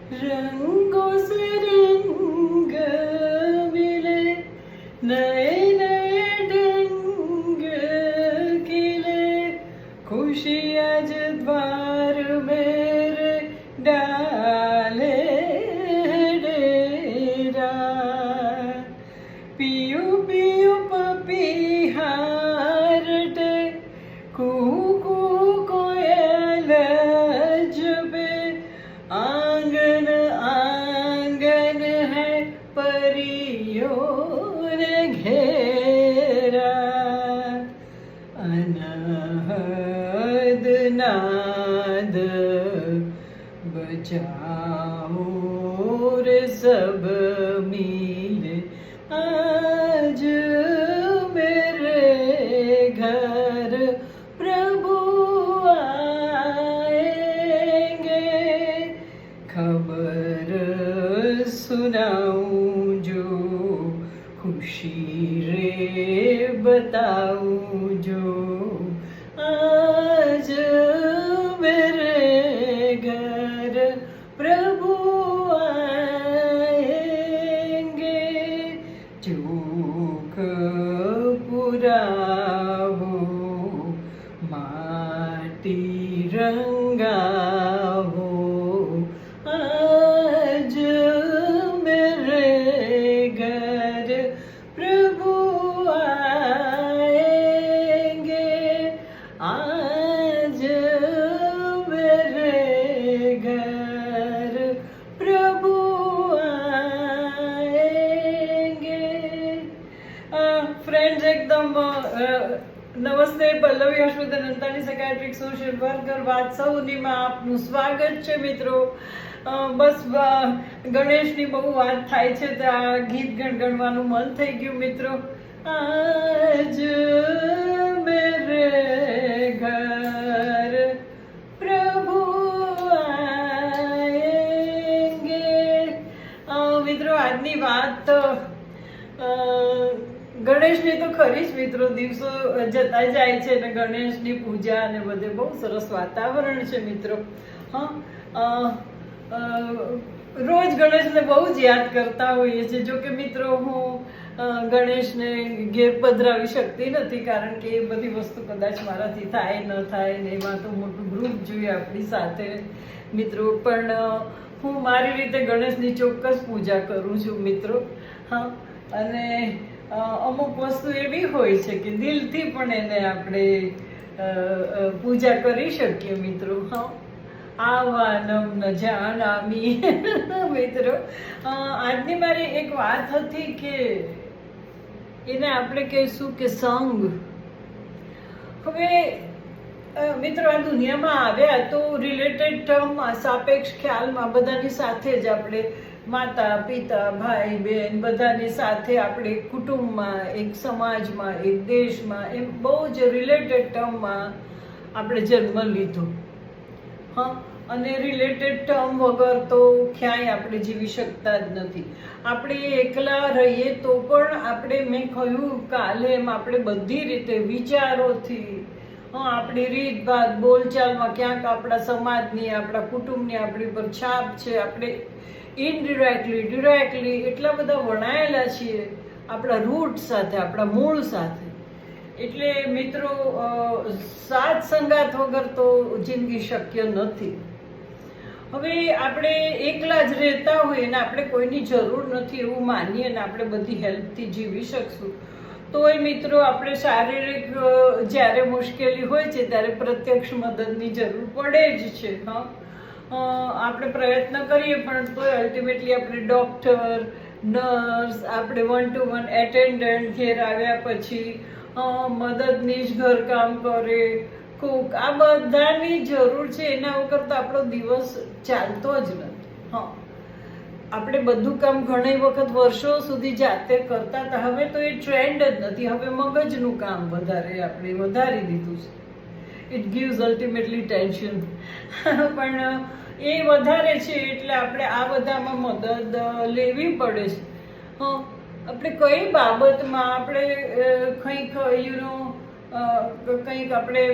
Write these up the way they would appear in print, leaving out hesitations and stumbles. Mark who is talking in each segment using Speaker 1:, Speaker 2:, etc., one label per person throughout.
Speaker 1: रंगों से रंग मिले, नए नए ढंग खिले, खुशी आज द्वार मेरे डाले डेरा। पियू पियू पपीहारटे, कू कोयल जबे, आंगन आंगन है परियों ने घेरा। अनहद नाद बजाओ रे सब मिले, आज मेरे घर प्रभु आएंगे। खबर सुनाऊं जो, खुशी रे बताऊं जो, आज मेरे घर प्रभु आएंगे। चूक पुरावो, माटी रंगावो, आज मेरे घर प्रभु आएंगे। आज मेरे घर प्रभु आएंगे। फ्रेंड्स, एकदम નમસ્તે. Pallavi Harshvardhan Antani, psychiatric social worker. વાત સૌનીમાં આપનું સ્વાગત છે મિત્રો. બસ ગણેશની બહુ વાત થાય છે તો આ ગીત ગણવાનું મન થઈ ગયું મિત્રો. આજ મેરે ઘર પ્રભુ આએંગે. મિત્રો, આજની વાત ગણેશની તો ખરી જ મિત્રો. દિવસો જતા જાય છે અને ગણેશની પૂજા અને બધે બહુ સરસ વાતાવરણ છે મિત્રો. રોજ ગણેશને બહુ જ યાદ કરતા હોઈએ છીએ. જો કે મિત્રો, હું ગણેશને ઘેર પધરાવી શકતી નથી, કારણ કે એ બધી વસ્તુ કદાચ મારાથી થાય ન થાય ને એમાં તો મોટું ગ્રુપ જોઈએ આપણી સાથે મિત્રો. પણ હું મારી રીતે ગણેશની ચોક્કસ પૂજા કરું છું મિત્રો. અને અમુક વસ્તુ એવી હોય છે કે દિલથી પણ એને આપણે પૂજા કરી શકીએ મિત્રો. આવાનમ ન જાનામી મિત્રો. આજની મારી એક વાત હતી કે એને આપણે કહીશું કે સંગ. હવે મિત્રો, આ દુનિયામાં આવ્યા તો રિલેટેડ ટર્મમાં, સાપેક્ષ ખ્યાલમાં બધાની સાથે જ આપણે માતા પિતા ભાઈ બહેન બધાની સાથે આપણે કુટુંબમાં, એક સમાજમાં, એક દેશમાં, એમ બહુ જ રિલેટેડ ટર્મમાં આપણે જન્મ લીધો. અને રિલેટેડ ટર્મ વગર તો ક્યાંય આપણે જીવી શકતા જ નથી. આપણે એકલા રહીએ તો પણ આપણે, મેં કહ્યું કાલે એમ, આપણે બધી રીતે વિચારોથી, આપણી રીત ભાત બોલચાલમાં ક્યાંક આપણા સમાજની, આપણા કુટુંબની આપણી પર છાપ છે. આપણે ઇનડિરેક્ટલી ડિરેક્ટલી એટલા બધા વણાયેલા છીએ આપણા રૂટ સાથે, આપણા મૂળ સાથે. એટલે મિત્રો, સાથ સંગાત વગર તો જિંદગી શક્ય નથી. હવે આપણે એકલા જ રહેતા હોઈએ ને આપણે કોઈની જરૂર નથી એવું માનીએ ને આપણે બધી હેલ્પથી જીવી શકશું, તોય મિત્રો આપણે શારીરિક જ્યારે મુશ્કેલી હોય છે ત્યારે પ્રત્યક્ષ મદદની જરૂર પડે જ છે. આપણે પ્રયત્ન કરીએ પણ તોય અલ્ટિમેટલી આપણે ડૉક્ટર, નર્સ, આપણે 1-to-1 એટેન્ડન્ટ, ઘેર આવ્યા પછી મદદનીશ, ઘરકામ કરે, કુક, આ બધાની જરૂર છે. એના વગર તો આપણો દિવસ ચાલતો જ નથી. આપણે બધું કામ ઘણી વખત વર્ષો સુધી જાતે કરતા હતા. હવે તો એ ટ્રેન્ડ જ નથી. હવે મગજનું કામ આપણે વધારી દીધું છે. It gives ultimately tension. પણ એ વધારે છે એટલે આપણે આ બધામાં મદદ લેવી પડે છે. આપણે કઈ બાબતમાં આપણે કંઈક કંઈક આપણે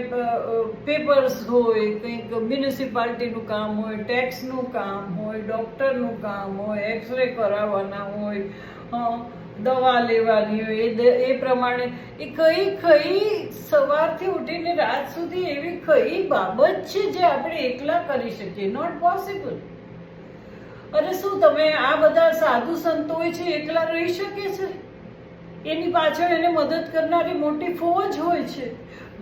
Speaker 1: પેપર્સ હોય, કંઈક મ્યુનિસિપાલિટીનું કામ હોય, ટેક્સનું કામ હોય, ડૉક્ટરનું કામ હોય, એક્સરે કરાવવાના હોય, દવા લેવાની હોય, એ પ્રમાણે એ કઈ સવારથી ઉઠીને રાત સુધી એવી કઈ બાબત છે જે આપણે એકલા કરી શકીએ? Not possible. અરે શું તમે આ બધા સાધુ સંતો હોય છે એકલા રહી શકે છે? એની પાછળ એને મદદ કરનારી મોટી ફોજ હોય છે.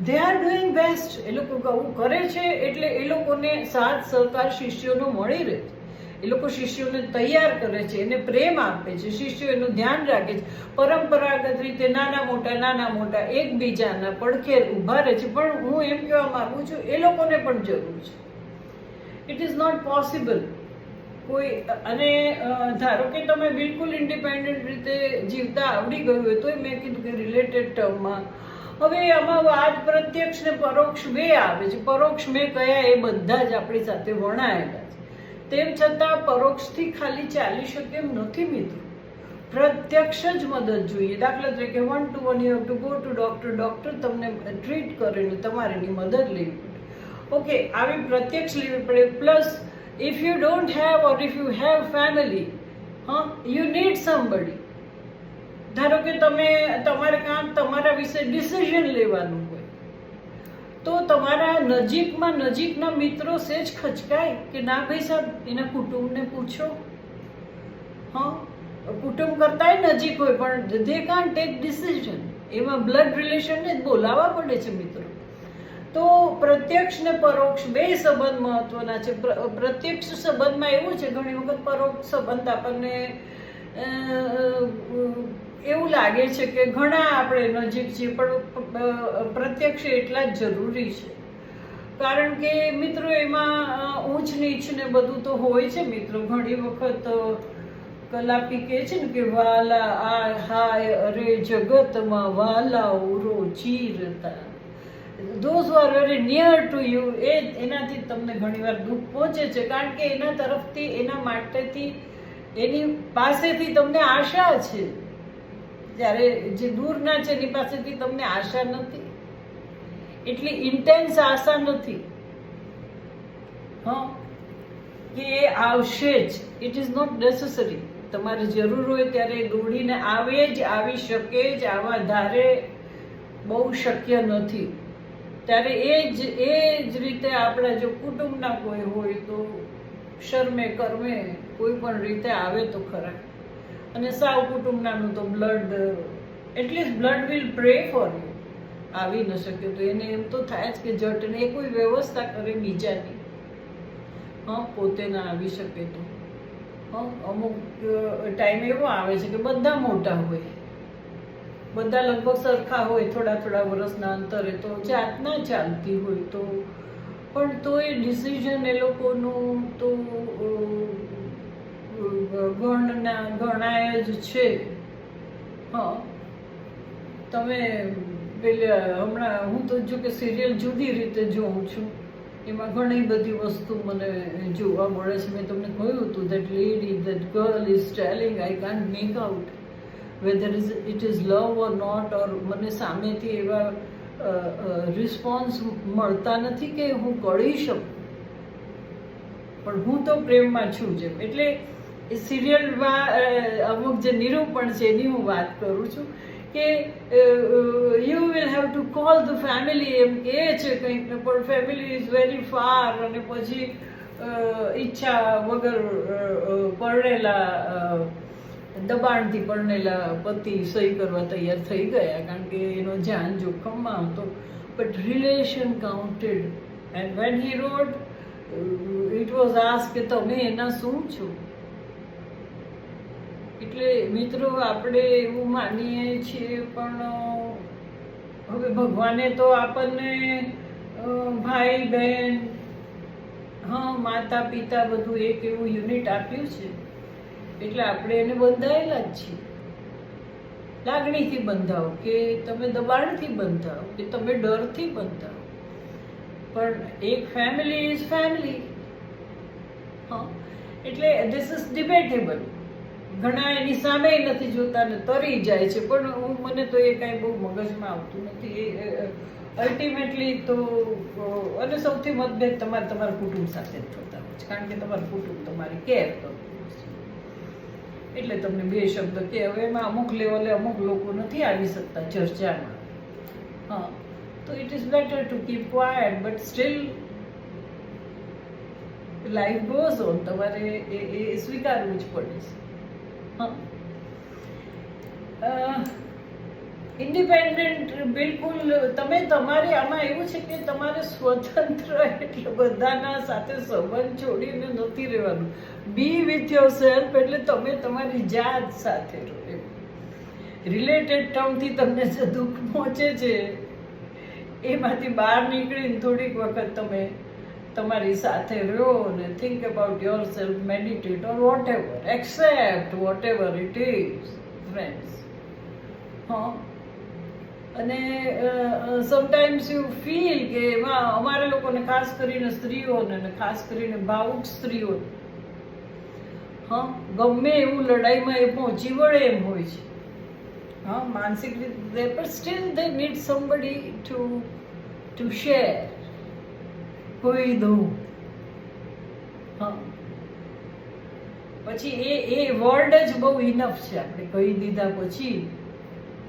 Speaker 1: They are doing best. એ લોકો આવું કરે છે એટલે એ લોકોને સાથ સહકાર શિષ્યોનો મળી રહે છે. એ લોકો શિષ્યોને તૈયાર કરે છે, એને પ્રેમ આપે છે, શિષ્યો એનું ધ્યાન રાખે છે. પરંપરાગત રીતે નાના મોટા એકબીજાના પડખે ઊભા રહે છે. પણ હું એમ કહેવા માંગુ છું, એ લોકોને પણ જરૂર છે. ઇટ ઇઝ નોટ પોસિબલ કોઈ. અને ધારો કે તમે બિલકુલ ઇન્ડિપેન્ડન્ટ રીતે જીવતા આવડી ગયું હોય તો મેં કીધું કે રિલેટેડ ટર્મમાં હવે આમાં વાત પ્રત્યક્ષ ને પરોક્ષ બે આવે છે. પરોક્ષ મેં કયા એ બધા જ આપણી સાથે વણાયેલા છે. તેમ છતાં પરોક્ષથી ખાલી ચાલી શકે એમ નથી મિત્રો. પ્રત્યક્ષ જ મદદ જોઈએ. દાખલા તરીકે 1 to 1 you have to go to doctor. Doctor તમને ટ્રીટ કરે ને તમારે એની મદદ લેવી પડે. ઓકે, આવી પ્રત્યક્ષ લેવી પડે. Plus if you don't have or if you have family, you need somebody. ધારો કે તમારે કામ તમારા વિશે ડિસિઝન લેવાનું હોય તો તમારા નજીકના મિત્રો સેજ ખચકાય કે ના ભાઈ સાહેબ, એના કુટુંબને પૂછો. કુટુંબ કરતાંય નજીક હોય પણ they can't take decision. એમાં બ્લડ રિલેશનને જ બોલાવવા પડે છે મિત્રો. તો પ્રત્યક્ષ ને પરોક્ષ બે સંબંધ મહત્વના છે. પ્રત્યક્ષ સંબંધમાં એવું છે, ઘણી વખત પરોક્ષ સંબંધ આપણને એવું લાગે છે કે ઘણા આપણે નજીક છીએ, પણ પ્રત્યક્ષ એટલા જ જરૂરી છે. કારણ કે મિત્રો એમાં ઊંચ નીચ ને બધું તો હોય છે મિત્રો. ઘણી વખત કલાપી કહે છે ને કે વાલા આ હાય અરે જગતમાં વાલા ઉરો ચીરતા. those who are very near to you, એનાથી તમને ઘણીવાર દુઃખ પહોંચે છે. કારણ કે એના તરફથી, એના માટેથી, એની પાસેથી તમને આશા છે. જ્યારે જે દૂરના છે એની પાસેથી તમને આશા નથી, એટલી ઇન્ટેન્સ આશા નથી કે એ આવશે જ. It is not necessary. તમારે જરૂર હોય ત્યારે દોડીને આવે જ, આવી શકે જ. આવા ધારે બહુ શક્ય નથી. ત્યારે એ જ રીતે આપણા જો કુટુંબના કોઈ હોય તો શરમે કર્મે કોઈ પણ રીતે આવે તો ખરા. અને સાવ કુટુંબનાનું તો blood, at least blood will pre for you. આવી ન શકે તો એને એમ તો થાય જ કે જટને એ કોઈ વ્યવસ્થા કરે બીજાની. પોતે ના આવી શકે તો અમુક ટાઈમ એવો આવે છે કે બધા મોટા હોય, બધા લગભગ સરખા હોય, થોડા વર્ષના અંતરે, તો જાતના ચાલતી હોય તો પણ તો એ ડિસિઝન એ લોકોનું તો ગણાય જ છે. તમે પેલા હમણાં હું તો જો કે સિરિયલ જુદી રીતે જોઉં છું, એમાં ઘણી બધી વસ્તુ મને જોવા મળે છે. મેં તમને કહ્યું હતું that lady, that girl is telling I can't make out whether it is love or not, or મને સામેથી એવા રિસ્પોન્સ મળતા નથી કે હું કળી શકું, પણ હું તો પ્રેમમાં છું જેમ. એટલે એ સિરિયલમાં અમુક જે નિરૂપણ છે એની હું વાત કરું છું કે you will have to call the family, એમ કહે છે કંઈક ને, પણ ફેમિલી ઇઝ વેરી ફાર. અને પછી ઈચ્છા વગર પરણેલા, દબાણથી પરણેલા પતિ સહી કરવા તૈયાર થઈ ગયા, કારણ કે એનો જાન જોખમમાં હતો. But relation counted. And when he road, it was ask કે તમે એના શું છો. એટલે મિત્રો આપણે એવું માનીએ છીએ, પણ હવે ભગવાને તો આપણને ભાઈ બહેન, માતા પિતા બધું એક એવું યુનિટ આપ્યું છે. એટલે આપણે એને બંધાયેલા જ છીએ. લાગણીથી બંધાવો કે તમે દબાણથી બંધાવો કે તમે ડરથી બંધાવો, પણ એક ફેમિલી ઇઝ ફેમિલી. એટલે ધીસ ઇઝ ડિબેટેબલ. ઘણા એની સામે નથી જોતા ને તરી જાય છે, પણ મને તો એ કાંઈ બહુ મગજમાં આવતું નથી. અલ્ટિમેટલી તો અને સૌથી મતભેદ તમારા કુટુંબ સાથે જ થતા હોય છે, કારણ કે તમારું કુટુંબ તમારી કેર કરતું હોય છે. એટલે તમને બે શબ્દ કે હવે એમાં અમુક લેવલે અમુક લોકો નથી આવી શકતા ચર્ચામાં. હા, તો it is better to keep quiet, but still life goes on. તમારે એ સ્વીકારવું જ પડે છે. ઇન્ડિપેન્ડન્ટ બિલકુલ તમે તમારે આમાં એવું છે કે તમારે સ્વતંત્ર એટલે બધાના સાથે સંબંધ છોડીને નથી રહેવાનું. બી વિથ યોર સેલ્ફ એટલે તમે તમારી જાત સાથે રહો. રિલેટેડ ટર્મથી તમને જે દુઃખ પહોંચે છે એમાંથી બહાર નીકળીને થોડીક વખત તમે તમારી સાથે રહો ને think about yourself, meditate or whatever, accept whatever it is friends. હા, અને સમટાઈમ્સ યુ ફીલ કે એમાં અમારા લોકોને ખાસ કરીને સ્ત્રીઓને અને ખાસ કરીને ભાવુક સ્ત્રીઓને હા ગમે એવું લડાઈમાં એ પહોંચી વળે એમ હોય છે. હા, માનસિક રીતે, પણ steel they need somebody two share કોઈ દઉં. હા, પછી એ વર્ડ જ બહુ ઇનફ છે. આપણે કહી દીધા પછી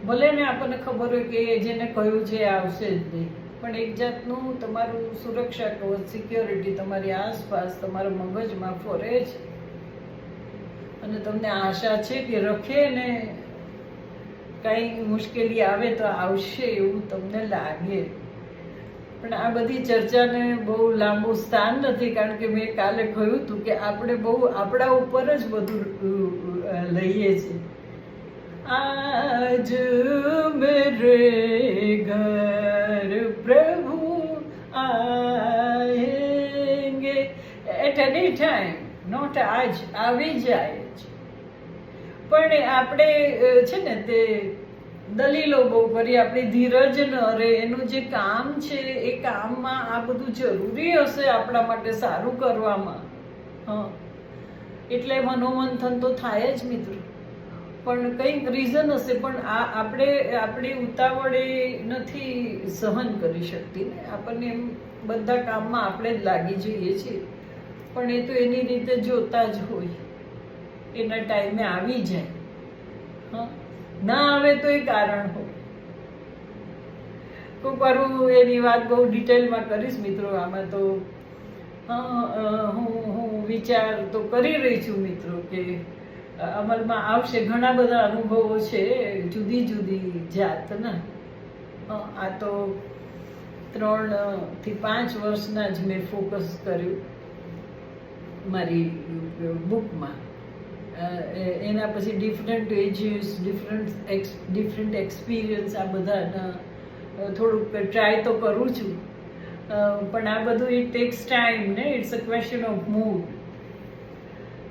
Speaker 1: ભલે ને આપણને ખબર હોય કે જેને કહ્યું છે આવશે જ નહીં, પણ એક જાતનું તમારું સુરક્ષા કવચ, સિક્યોરિટી તમારી આસપાસ તમારા મગજમાં ફરે છે અને તમને આશા છે કે રખે ને કાંઈ મુશ્કેલી આવે તો આવશે એવું તમને લાગે. પણ આ બધી ચર્ચાને બહુ લાંબુ સ્થાન નથી, કારણ કે મેં કાલે કહ્યું હતું કે આપણે બહુ આપણા ઉપર જ બધું લઈએ છીએ. આજ મેરે ઘર પ્રભુ આએંગે એટ એની ટાઈમ, નોટ આજ, આવી જાય છે. પણ આપણે છે ને તે દલીલો બહુ કરી, આપણી ધીરજ ન રહે. એનું જે કામ છે એ કામમાં આ બધું જરૂરી હશે આપણા માટે સારું કરવામાં. હા, એટલે મનોમંથન તો થાય જ મિત્રો, પણ કંઈક રીઝન હશે. પણ આપણી ઉતાવળે નથી સહન કરી શકતી ને. આપણને એમ બધા કામમાં આપણે જ લાગી જઈએ છીએ, પણ એ તો એની રીતે જોતા જ હોય, એના ટાઈમે આવી જાય. હા, ના આવે તો એ કારણ હોય. કોઈક વાર હું એની વાત બહુ ડિટેલમાં કરીશ મિત્રો. આમાં તો હું વિચાર તો કરી રહી છું મિત્રો કે અમલમાં આવશે. ઘણા બધા અનુભવો છે જુદી જુદી જાતના. આ તો 3 થી 5 વર્ષના જ મેં ફોકસ કર્યું મારી બુકમાં. એના પછી ડિફરન્ટ એજીસ, ડિફરન્ટ એક્સપિરિયન્સ, આ બધાના થોડુંક ટ્રાય તો કરું છું. પણ આ બધું ઇટ ટેક્સ ટાઈમ ને. It's a question of mood.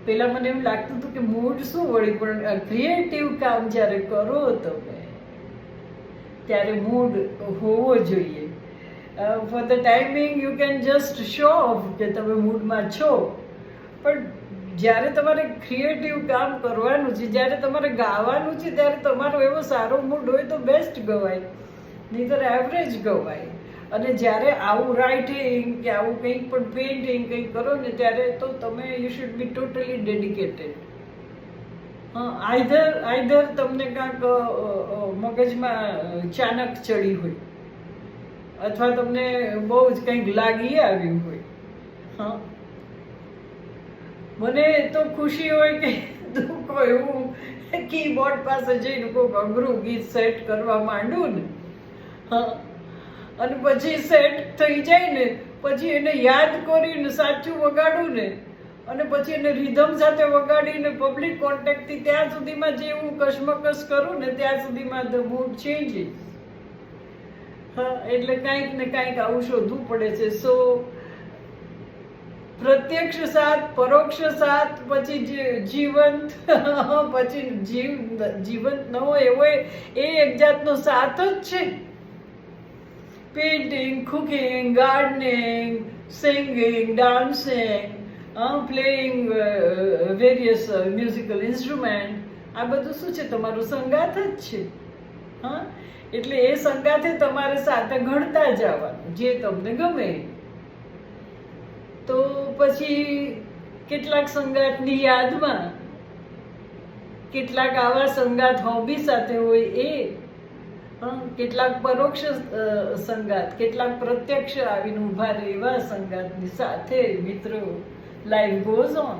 Speaker 1: પહેલાં મને એવું લાગતું હતું કે મૂડ શું વળી, પણ ક્રિએટિવ કામ જ્યારે કરો તમે ત્યારે મૂડ હોવો જોઈએ. For the timing you can just show of કે તમે મૂડમાં છો, પણ જ્યારે તમારે ક્રિએટિવ કામ કરવાનું છે, જ્યારે તમારે ગાવાનું છે, ત્યારે તમારો એવો સારો મૂડ હોય તો બેસ્ટ ગવાય, નહીંતર એવરેજ ગવાય. અને જ્યારે આવું રાઇટિંગ કે આવું કંઈક પણ પેઇન્ટિંગ કંઈક કરો ને ત્યારે તો તમે you should be totally dedicated. Either તમને કાંઈક મગજમાં ચાનક ચડી હોય, અથવા તમને બહુ જ કંઈક લાગી આવ્યું હોય. હા, મને તો ખુશી હોય કે દુઃખ હોય, હું કીબોર્ડ પાસે જઈને કોઈક અઘરું ગીત સેટ કરવા માંડું ને. હા, અને પછી સેટ થઈ જાય ને પછી એને યાદ કરીને સાચું વગાડું ને, અને પછી એને રિધમ સાથે વગાડીને પબ્લિક કોન્ટેક્ટથી ત્યાં સુધીમાં જે હું કશમકશ કરું ને ત્યાં સુધીમાં ધ મૂડ ચેન્જીસ. હા, એટલે કાંઈક ને કાંઈક આવું શોધવું પડે છે. સો પ્રત્યક્ષ સાથ, પરોક્ષ સાથ, પછી જીવંત, પછી જીવંત ન હોય એવો એ એક જાતનો સાથ જ છે. Painting, cooking, gardening, singing, dancing, playing various musical instrument, આ બધું શું છે? તમારું સંગાથ જ છે. હા, એટલે એ સંગાથે તમારે સાથે ઘડતા જવાનું જે તમને ગમે. તો પછી કેટલાક સંગાથની યાદમાં, કેટલાક આવા સંગાથ હોબી સાથે હોય એ, કેટલાક પરોક્ષ સંગાત, કેટલાક પ્રત્યક્ષ આવીને ઉભા રહે એવા સંગાતની સાથે મિત્રો લાઈફ ગોઝ ઓન.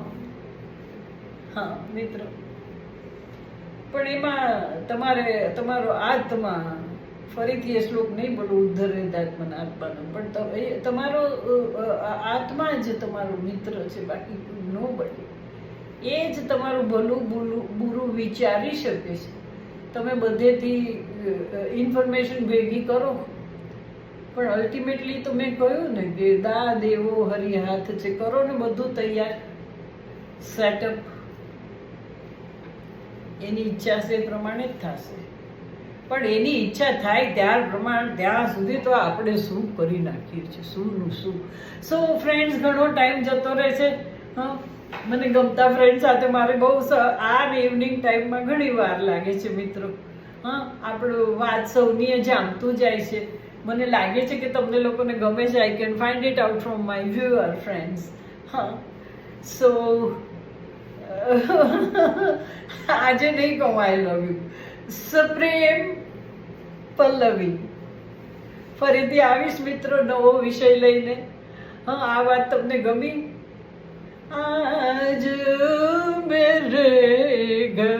Speaker 1: હા મિત્રો, પણ એમાં તમારો આત્મા, ફરીથી એ શ્લોક નહીં બોલું, ઉદ્ધરેદાત્મન આત્માનો, પણ તમારો આત્મા જ તમારો મિત્ર છે, બાકી નો બને. એ જ તમારું ભલું બુરું વિચારી શકે છે. તમે બધેથી ઇન્ફોર્મેશન ભેગી કરો, પણ અલ્ટિમેટલી તો મેં કહ્યું ને કે દા દેવો હરિ હાથ છે, કરો ને બધું તૈયાર, સેટઅપ. એની ઈચ્છા છે એ પ્રમાણે જ થશે. પણ એની ઈચ્છા થાય ત્યાં સુધી તો આપણે શું કરી નાખીએ છીએ, શુંનું શું. સો ફ્રેન્ડ્સ, ઘણો ટાઈમ જતો રહે છે. હા, મને ગમતા ફ્રેન્ડ સાથે મારે બહુ આ ઇવનિંગ ટાઈમમાં ઘણી વાર લાગે છે મિત્રો. હા, આપણું વાત સૌની જામતું જાય છે. મને લાગે છે કે તમને લોકોને ગમે છે. I can find it out from my viewer friends. હા, સો આજે નહીં કહું આઈ લવ યુ. સપ્રેમ પલ્લવી. ફરીથી આવીશ મિત્રો નવો વિષય લઈને. હા, આ વાત તમને ગમી? आज मेरे घर